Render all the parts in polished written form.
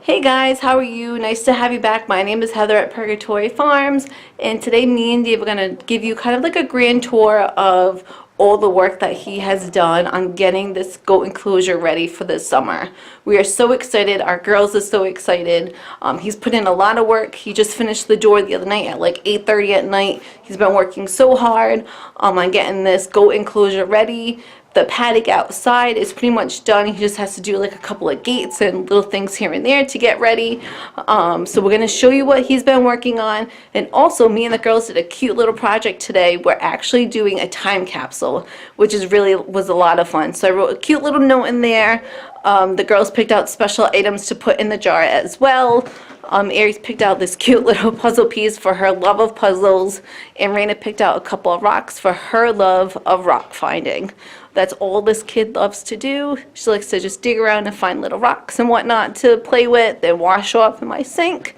Hey guys, how are you? Nice to have you back. My name is Heather at Purgatory Farms, and today me and Dave are going to give you kind of like a grand tour of all the work that he has done on getting this goat enclosure ready for this summer. We are so excited. Our girls are so excited. He's put in a lot of work. He just finished the door the other night at like 8:30 at night. He's been working so hard on getting this goat enclosure ready. The paddock outside is pretty much done. He just has to do like a couple of gates and little things here and there to get ready. So we're going to show you what he's been working on. And also, me and the girls did a cute little project today. We're actually doing a time capsule, which was a lot of fun. So I wrote a cute little note in there. The girls picked out special items to put in the jar as well. Aries picked out this cute little puzzle piece for her love of puzzles, and Raina picked out a couple of rocks for her love of rock finding. That's all this kid loves to do. She likes to just dig around and find little rocks and whatnot to play with and wash off in my sink.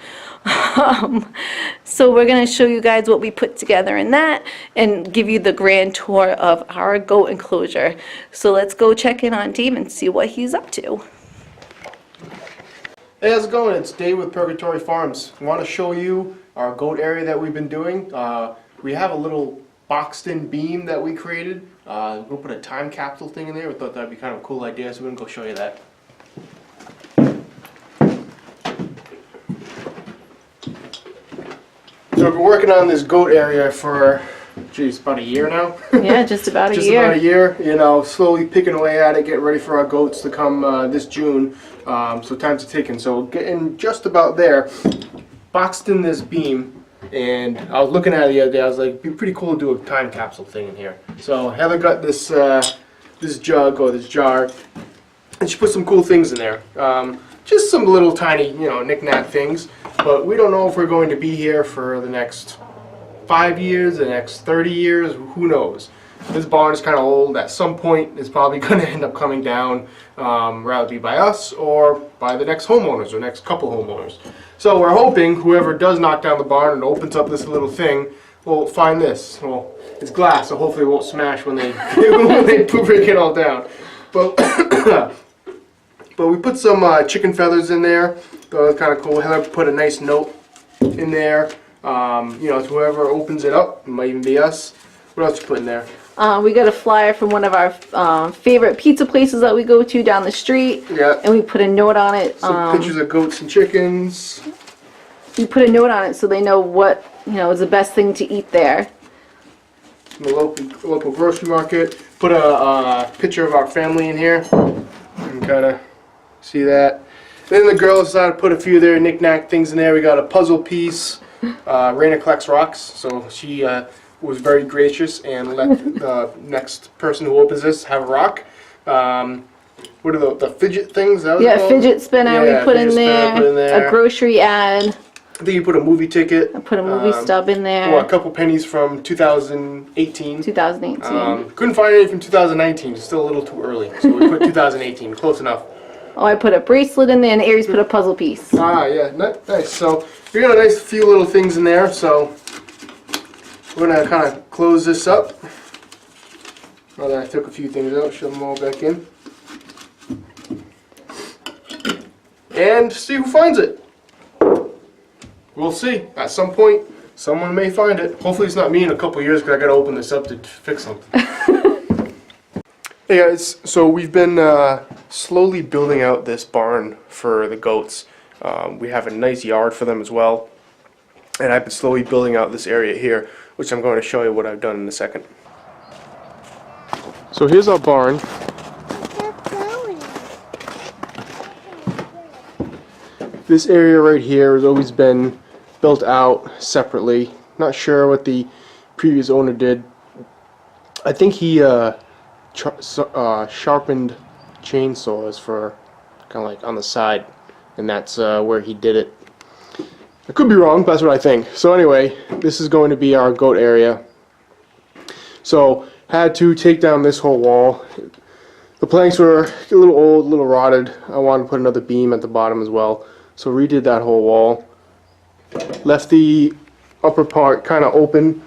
So we're going to show you guys what we put together in that and give you the grand tour of our goat enclosure. So let's go check in on Dave and see what he's up to. Hey, how's it going? It's Dave with Purgatory Farms. I want to show you our goat area that we've been doing. We have a little boxed-in beam that we created. We'll put a time capsule thing in there. We thought that'd be kind of a cool idea, so we're gonna go show you that. So we've been working on this goat area for, geez, about a year now. Yeah, just about a year. Just about a year. You know, slowly picking away at it, getting ready for our goats to come this June. So time's ticking. So getting just about there, boxed in this beam. And I was looking at it the other day. I was like, it'd be pretty cool to do a time capsule thing in here. So Heather got this this jug or this jar, and she put some cool things in there. Just some little tiny, knick-knack things. But we don't know if we're going to be here for the next 5 years, the next 30 years. Who knows? This barn is kind of old. At some point, it's probably going to end up coming down, rather be by us or by the next homeowners or next couple homeowners. So we're hoping whoever does knock down the barn and opens up this little thing will find this. Well, it's glass, so hopefully it won't smash when they when they break it all down. But but we put some chicken feathers in there. So it's kind of cool. Heather put a nice note in there. To whoever opens it up, it might even be us. What else you put in there? We got a flyer from one of our favorite pizza places that we go to down the street. Yeah. And we put a note on it. Some pictures of goats and chickens. We put a note on it so they know what, is the best thing to eat there. The local grocery market. Put a picture of our family in here. You can kind of see that. Then the girls decided to put a few of their knick-knack things in there. We got a puzzle piece. Raina collects rocks, so she was very gracious and let the next person who opens this have a rock. What are the fidget things? Yeah, fidget spinner we put in there. A grocery ad. I think you put a movie ticket. I put a movie stub in there. Or a couple pennies from 2018. 2018. Couldn't find any from 2019. It's still a little too early, so we put 2018. Close enough. Oh, I put a bracelet in there, and Aries put a puzzle piece. Ah, yeah, nice. So we got a nice few little things in there. So we're gonna kind of close this up. Now that I took a few things out, shove them all back in, and see who finds it. We'll see. At some point, someone may find it. Hopefully it's not me in a couple years, because I gotta open this up to fix something. Hey guys, so we've been slowly building out this barn for the goats. We have a nice yard for them as well, and I've been slowly building out this area here, which I'm going to show you what I've done in a second. So here's our barn. This area right here has always been built out separately. Not sure what the previous owner did. I think he sharpened chainsaws for kind of like on the side, and that's where he did it. I could be wrong, but that's what I think. So anyway, this is going to be our goat area. So had to take down this whole wall. The planks were a little old, a little rotted. I wanted to put another beam at the bottom as well. So redid that whole wall. Left the upper part kind of open.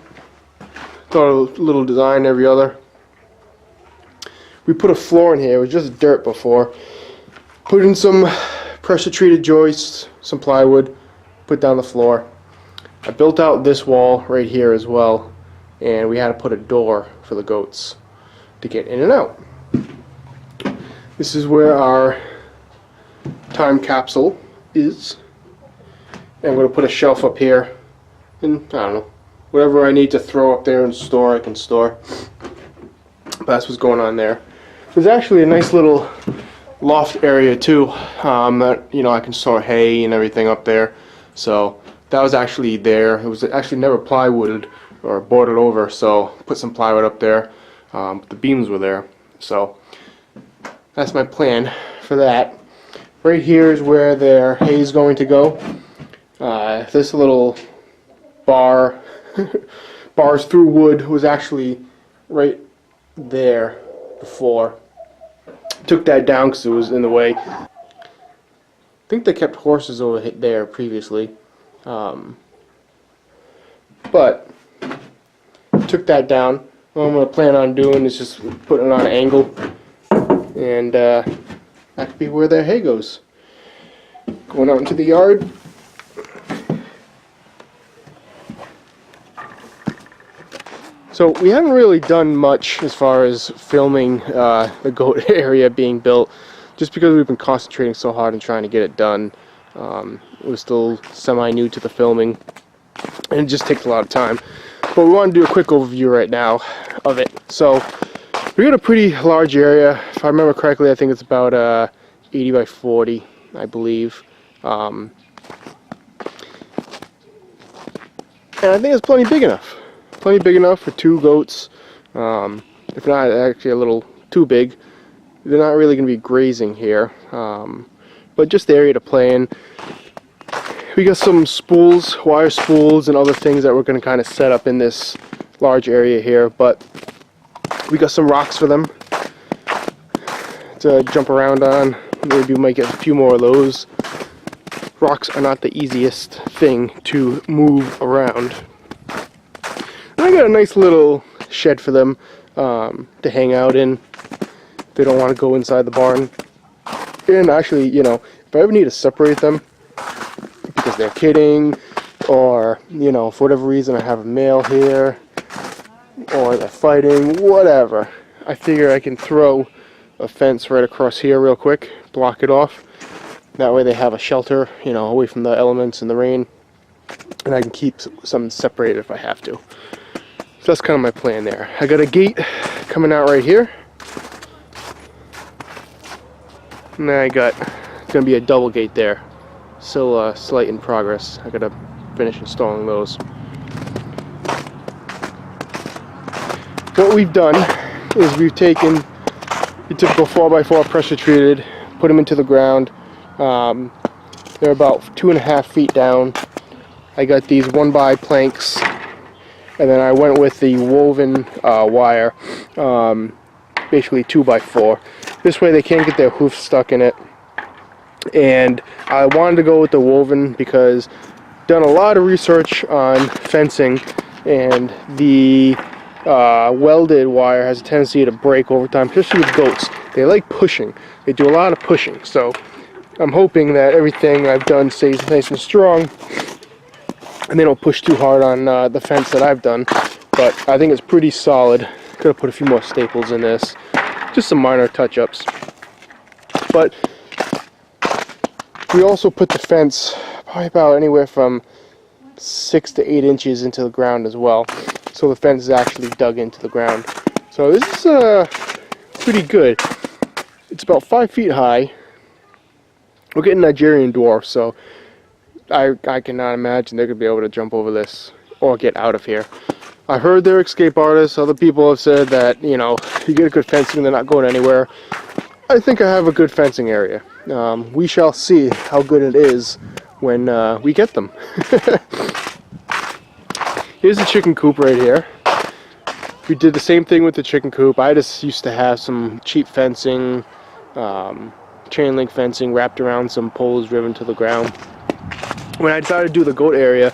Thought a little design every other. We put a floor in here. It was just dirt before. Put in some pressure treated joists, some plywood, put down the floor. I built out this wall right here as well, and we had to put a door for the goats to get in and out. This is where our time capsule is. And I'm going to put a shelf up here, and I don't know, whatever I need to throw up there and store, I can store. But that's what's going on there. There's actually a nice little loft area too, that, you know, I can store hay and everything up there. So that was actually there. It was actually never plywooded or boarded over, so put some plywood up there. But the beams were there, so that's my plan for that. Right here is where their hay is going to go. This little bar, bars through wood, was actually right there before. Took that down because it was in the way. I think they kept horses over there previously, but took that down. What I'm going to plan on doing is just putting it on an angle, and that could be where their hay goes. Going out into the yard. So we haven't really done much as far as filming the goat area being built, just because we've been concentrating so hard and trying to get it done. It was still semi-new to the filming, and it just takes a lot of time. But we want to do a quick overview right now of it. So we got a pretty large area. If I remember correctly, I think it's about 80 by 40, I believe. And I think it's plenty big enough. Plenty big enough for 2 goats, if not actually a little too big. They're not really going to be grazing here, but just the area to play in. We got some spools, wire spools, and other things that we're going to kind of set up in this large area here, but we got some rocks for them to jump around on. Maybe we might get a few more of those. Rocks are not the easiest thing to move around. I got a nice little shed for them to hang out in. They don't want to go inside the barn. And actually, you know, if I ever need to separate them because they're kidding, or, you know, for whatever reason I have a male here, or they're fighting, whatever, I figure I can throw a fence right across here real quick, block it off. That way they have a shelter, you know, away from the elements and the rain, and I can keep some separated if I have to. So that's kind of my plan there. I got a gate coming out right here. And then I got, it's going to be a double gate there. Still slight in progress. I got to finish installing those. What we've done is we took a 4x4 pressure treated, put them into the ground. They're about 2.5 feet down. I got these 1x planks. And then I went with the woven wire, basically 2x4. This way they can't get their hoofs stuck in it. And I wanted to go with the woven because I've done a lot of research on fencing, and the welded wire has a tendency to break over time, especially with goats. They like pushing. They do a lot of pushing. So I'm hoping that everything I've done stays nice and strong, and they don't push too hard on the fence that I've done. But I think it's pretty solid. Could have put a few more staples in this. Just some minor touch-ups. But we also put the fence probably about anywhere from 6 to 8 inches into the ground as well. So the fence is actually dug into the ground. So this is pretty good. It's about 5 feet high. We're getting Nigerian dwarfs, so I cannot imagine they're going to be able to jump over this or get out of here. I heard they're escape artists. Other people have said that, you know, if you get a good fencing, they're not going anywhere. I think I have a good fencing area. We shall see how good it is when we get them. Here's the chicken coop right here. We did the same thing with the chicken coop. I just used to have some cheap fencing, chain link fencing wrapped around some poles driven to the ground. When I decided to do the goat area,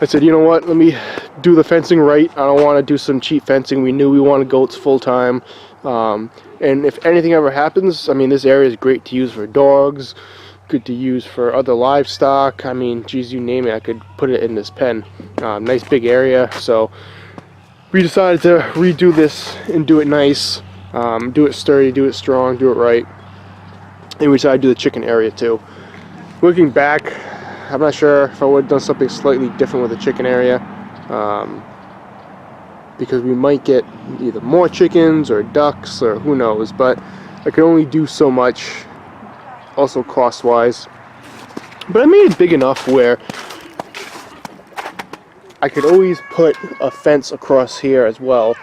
I said, you know what, let me do the fencing right. I don't want to do some cheap fencing. We knew we wanted goats full time. And if anything ever happens, I mean, this area is great to use for dogs, good to use for other livestock. I mean, geez, you name it, I could put it in this pen. Nice big area, so we decided to redo this and do it nice, do it sturdy, do it strong, do it right. And we decided to do the chicken area too. Looking back, I'm not sure if I would have done something slightly different with the chicken area, because we might get either more chickens or ducks or who knows, but I could only do so much, also cost-wise. But I made it big enough where I could always put a fence across here as well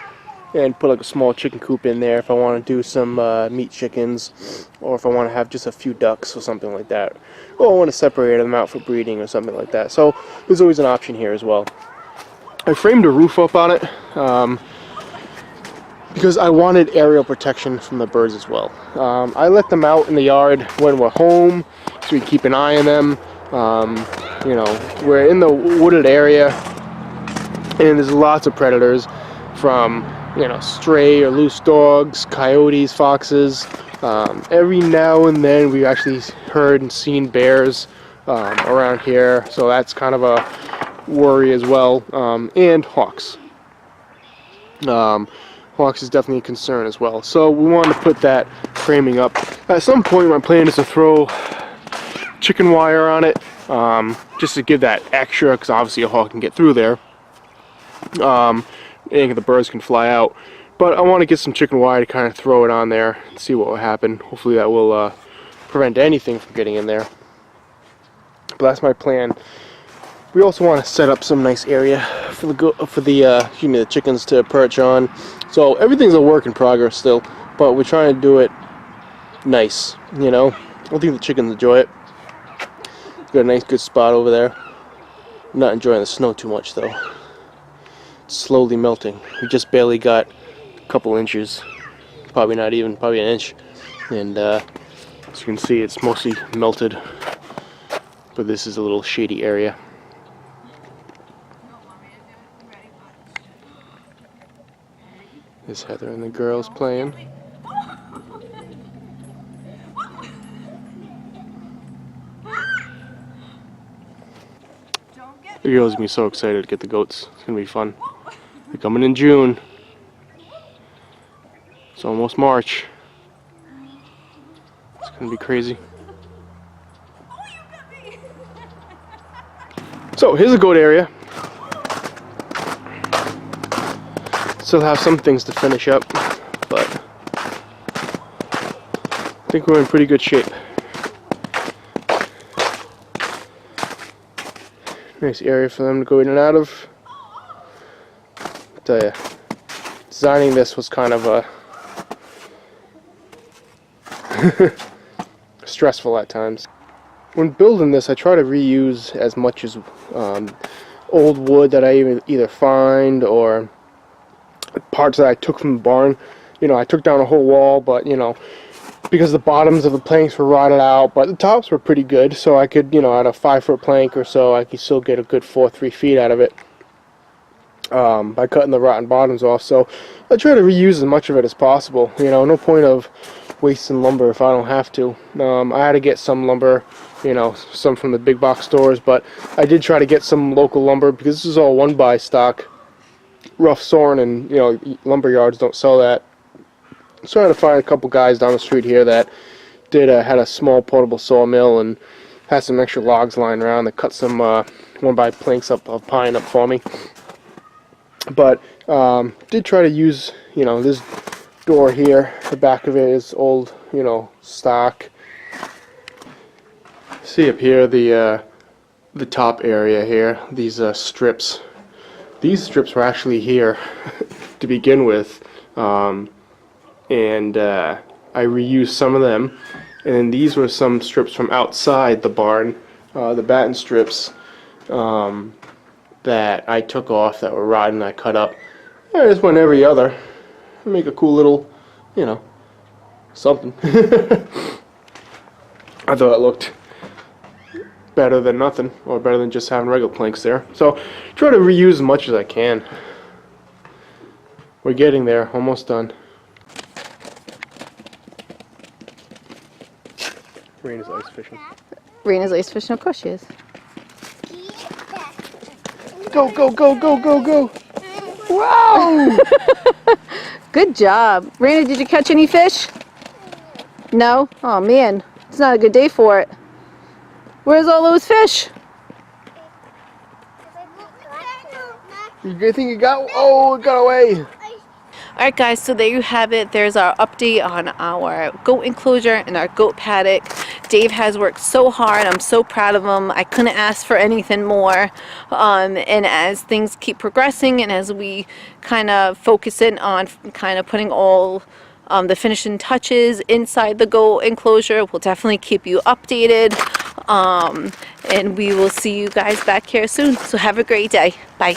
and put like a small chicken coop in there if I want to do some meat chickens, or if I want to have just a few ducks or something like that, or I want to separate them out for breeding or something like that. So there's always an option here as well. I framed a roof up on it because I wanted aerial protection from the birds as well. I let them out in the yard when we're home, so we keep an eye on them. You know, we're in the wooded area, and there's lots of predators, from, you know, stray or loose dogs, coyotes, foxes. Every now and then we've actually heard and seen bears around here, so that's kind of a worry as well. And hawks. Hawks is definitely a concern as well. So we wanted to put that framing up. At some point my plan is to throw chicken wire on it, just to give that extra, because obviously a hawk can get through there. And the birds can fly out. But I want to get some chicken wire to kind of throw it on there and see what will happen. Hopefully that will prevent anything from getting in there. But that's my plan. We also want to set up some nice area for the chickens to perch on. So everything's a work in progress still, but we're trying to do it nice, you know. I think the chickens enjoy it. Got a nice good spot over there. I'm not enjoying the snow too much though. It's slowly melting. We just barely got a couple inches, probably not even, probably an inch. And as you can see, it's mostly melted, but this is a little shady area. There's Heather and the girls playing. The girls are going to be so excited to get the goats. It's going to be fun. They're coming in June. It's almost March. It's going to be crazy. So here's a goat area. Still have some things to finish up, but I think we're in pretty good shape. Nice area for them to go in and out of. I tell ya, designing this was kind of stressful at times. When building this, I try to reuse as much as old wood that I either find, or parts that I took from the barn. You know, I took down a whole wall, but you know, because the bottoms of the planks were rotted out, but the tops were pretty good, so I could, you know, at a 5-foot plank or so, I could still get a good 3 feet out of it by cutting the rotten bottoms off. So I try to reuse as much of it as possible. You know, no point of wasting lumber if I don't have to. I had to get some lumber, you know, some from the big box stores, but I did try to get some local lumber because this is all one-buy stock. Rough sawn, and you know, lumber yards don't sell that. So I had to find a couple guys down the street here that had a small portable sawmill and had some extra logs lying around that cut some one-by planks of pine up for me. But did try to use, you know, this door here. The back of it is old, you know, stock. See up here the top area here. These strips. These strips were actually here to begin with. And I reused some of them, and then these were some strips from outside the barn, the batten strips that I took off that were rotten. I cut up. I just went every other, make a cool little, you know, something. I thought it looked better than nothing, or better than just having regular planks there. So try to reuse as much as I can. We're getting there, almost done. Raina's ice fishing. Raina's ice fishing, of course she is. Go, go, go, go, go, go. Wow! Good job. Raina, did you catch any fish? No? Oh man, it's not a good day for it. Where's all those fish? You think you got? Oh, it got away. Alright guys, so there you have it. There's our update on our goat enclosure and our goat paddock. Dave has worked so hard. I'm so proud of him. I couldn't ask for anything more. And as things keep progressing and as we kind of focus in on kind of putting all the finishing touches inside the goat enclosure, we'll definitely keep you updated. And we will see you guys back here soon. So have a great day. Bye.